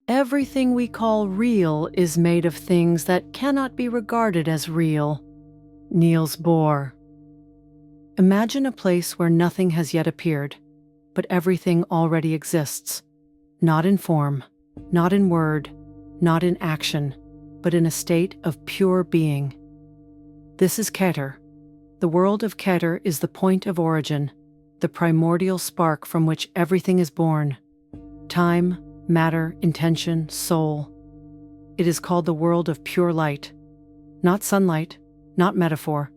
Everything we call real is made of things that cannot be regarded as real. Niels Bohr. Imagine a place where nothing has yet appeared, but everything already exists. Not in form, not in word, not in action, but in a state of pure being. This is Keter. The world of Keter is the point of origin, the primordial spark from which everything is born. Time, matter, intention, soul. It is called the world of pure light. Not sunlight, not metaphor,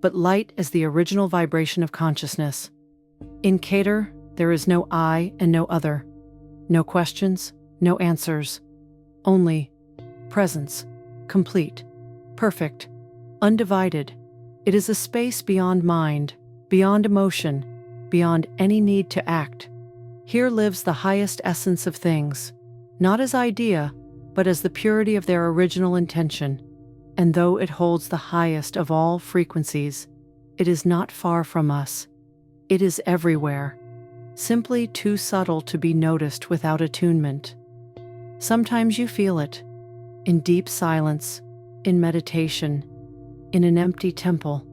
but light as the original vibration of consciousness. In Keter, there is no I and no other. No questions, no answers. Only presence, complete, perfect, undivided. It is a space beyond mind, beyond emotion, beyond any need to act. Here lives the highest essence of things, not as idea, but as the purity of their original intention. And though it holds the highest of all frequencies, it is not far from us. It is everywhere, simply too subtle to be noticed without attunement. Sometimes you feel it, in deep silence, in meditation, in an empty temple,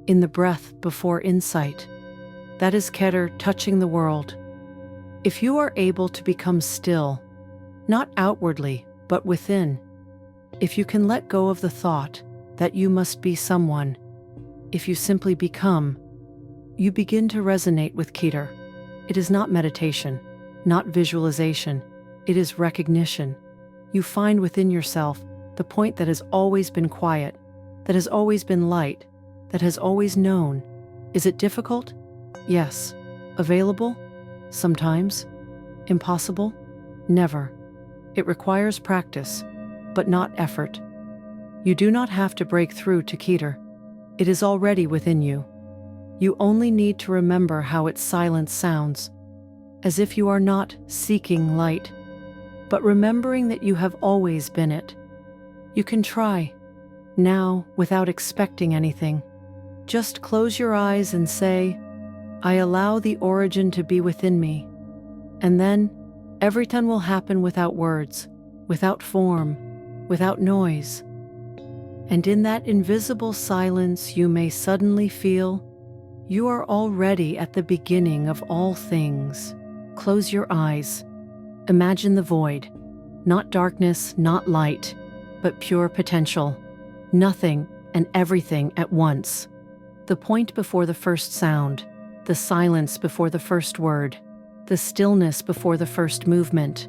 in the breath before insight. That is Keter touching the world. If you are able to become still, not outwardly, but within, if you can let go of the thought that you must be someone, if you simply become, you begin to resonate with Keter. It is not meditation, not visualization, it is recognition. You find within yourself the point that has always been quiet, that has always been light, that has always known. Is it difficult? Yes. Available? Sometimes. Impossible? Never. It requires practice, but not effort. You do not have to break through to Keter. It is already within you. You only need to remember how its silence sounds, as if you are not seeking light, but remembering that you have always been it. You can try, now, without expecting anything. Just close your eyes and say, I allow the origin to be within me. And then, everything will happen without words, without form, without noise. And in that invisible silence you may suddenly feel you are already at the beginning of all things. Close your eyes. Imagine the void. Not darkness, not light, but pure potential. Nothing and everything at once. The point before the first sound, the silence before the first word, the stillness before the first movement.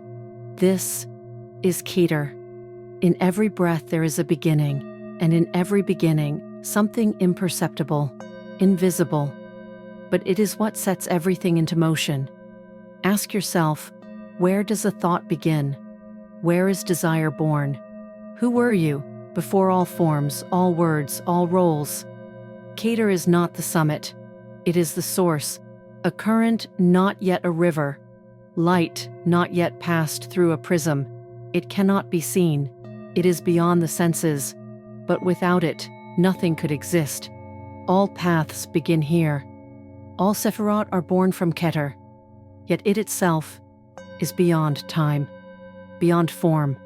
This is Keter. In every breath there is a beginning, and in every beginning, something imperceptible, invisible. But it is what sets everything into motion. Ask yourself, where does a thought begin? Where is desire born? Who were you before all forms, all words, all roles? Keter is not the summit. It is the source, a current not yet a river, light not yet passed through a prism. It cannot be seen. It is beyond the senses, but without it, nothing could exist. All paths begin here. All Sefirot are born from Keter, yet it itself is beyond time, beyond form,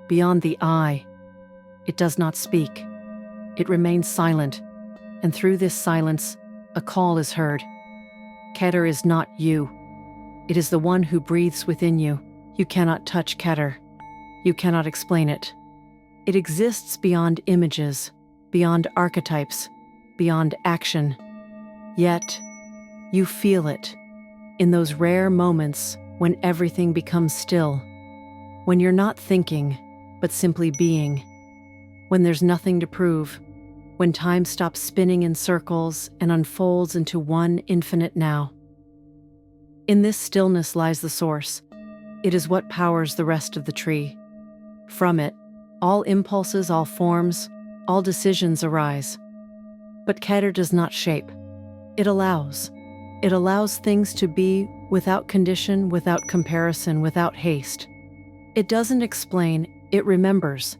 beyond the eye. It does not speak. It remains silent, and through this silence, a call is heard. Keter is not you. It is the one who breathes within you. You cannot touch Keter. You cannot explain it. It exists beyond images, beyond archetypes, beyond action. Yet, you feel it in those rare moments when everything becomes still, when you're not thinking, but simply being, when there's nothing to prove, when time stops spinning in circles and unfolds into one infinite now. In this stillness lies the source. It is what powers the rest of the tree. From it, all impulses, all forms, all decisions arise. But Keter does not shape. It allows. It allows things to be without condition, without comparison, without haste. It doesn't explain, it remembers.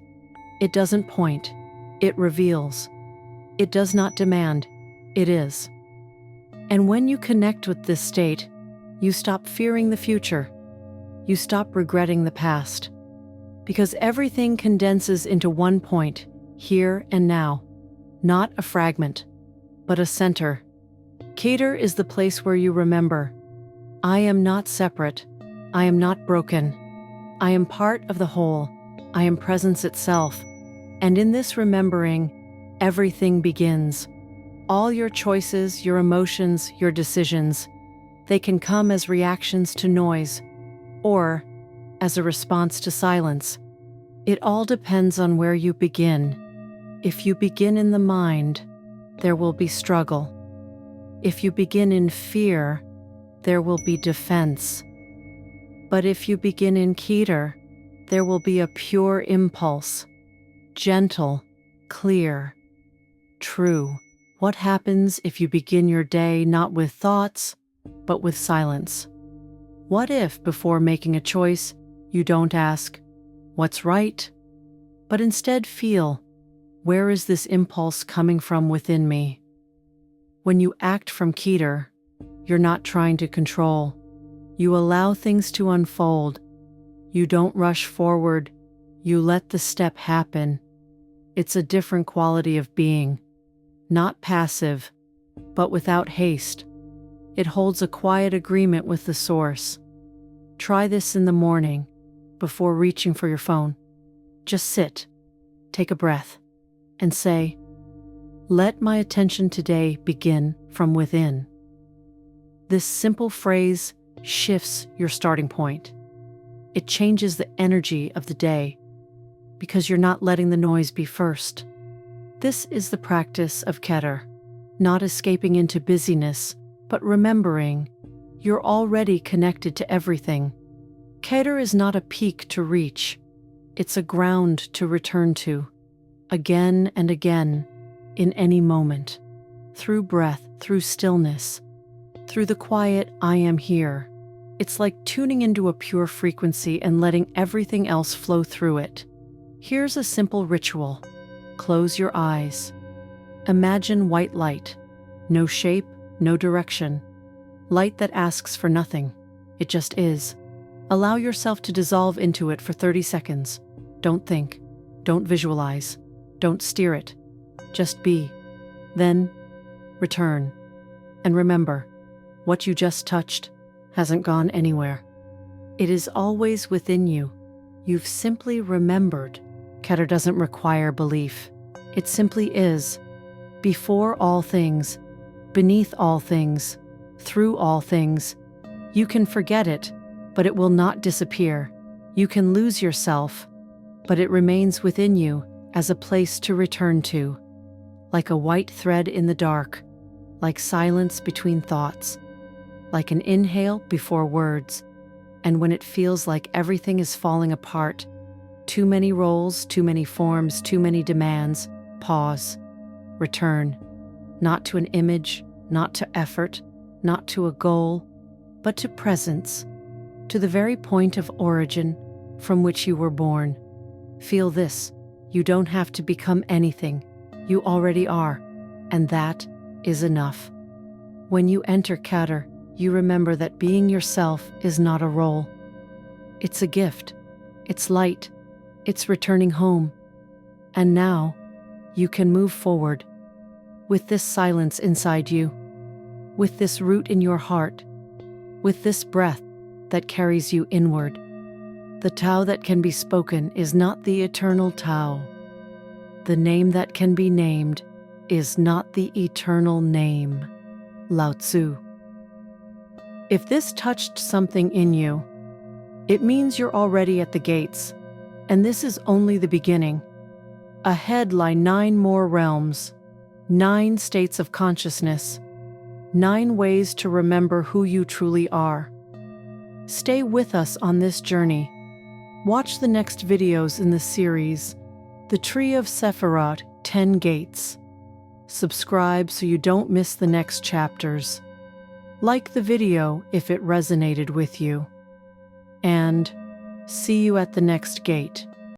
It doesn't point, it reveals. It does not demand, it is. And when you connect with this state, you stop fearing the future. You stop regretting the past. because everything condenses into one point, here and now. Not a fragment, but a center. Keter is the place where you remember, I am not separate. I am not broken. I am part of the whole. I am presence itself. And in this remembering, everything begins. All your choices, your emotions, your decisions, they can come as reactions to noise, or as a response to silence. It all depends on where you begin. If you begin in the mind, there will be struggle. If you begin in fear, there will be defense. But if you begin in Keter, there will be a pure impulse, gentle, clear, true. What happens if you begin your day not with thoughts, but with silence? What if, before making a choice, you don't ask, what's right? But instead feel, where is this impulse coming from within me? When you act from Keter, you're not trying to control. You allow things to unfold. You don't rush forward. You let the step happen. It's a different quality of being, not passive, but without haste. It holds a quiet agreement with the source. Try this in the morning, before reaching for your phone. Just sit, take a breath, and say, let my attention today begin from within. This simple phrase shifts your starting point. It changes the energy of the day, because you're not letting the noise be first. This is the practice of Keter, not escaping into busyness, but remembering you're already connected to everything. Keter is not a peak to reach. It's a ground to return to, again and again, in any moment, through breath, through stillness, through the quiet I am here. It's like tuning into a pure frequency and letting everything else flow through it. Here's a simple ritual. Close your eyes. Imagine white light. No shape, no direction. Light that asks for nothing. It just is. Allow yourself to dissolve into it for 30 seconds. Don't think. Don't visualize. Don't steer it. Just be. Then, return. And remember, what you just touched hasn't gone anywhere. It is always within you. You've simply remembered. Keter doesn't require belief. It simply is. Before all things, beneath all things, through all things. You can forget it, but it will not disappear. You can lose yourself, but it remains within you as a place to return to. Like a white thread in the dark, like silence between thoughts, like an inhale before words, and when it feels like everything is falling apart, too many roles, too many forms, too many demands, pause, return, not to an image, not to effort, not to a goal, but to presence, to the very point of origin from which you were born. Feel this, you don't have to become anything. You already are, and that is enough. When you enter Keter, you remember that being yourself is not a role. It's a gift. It's light. It's returning home. And now, you can move forward with this silence inside you, with this root in your heart, with this breath that carries you inward. The Tao that can be spoken is not the eternal Tao. The name that can be named is not the eternal name. Lao Tzu. If this touched something in you, it means you're already at the gates, and this is only the beginning. Ahead lie 9 more realms, 9 states of consciousness, 9 ways to remember who you truly are. Stay with us on this journey. Watch the next videos in the series, The Tree of Sefirot, 10 Gates. Subscribe so you don't miss the next chapters. Like the video if it resonated with you. And see you at the next gate.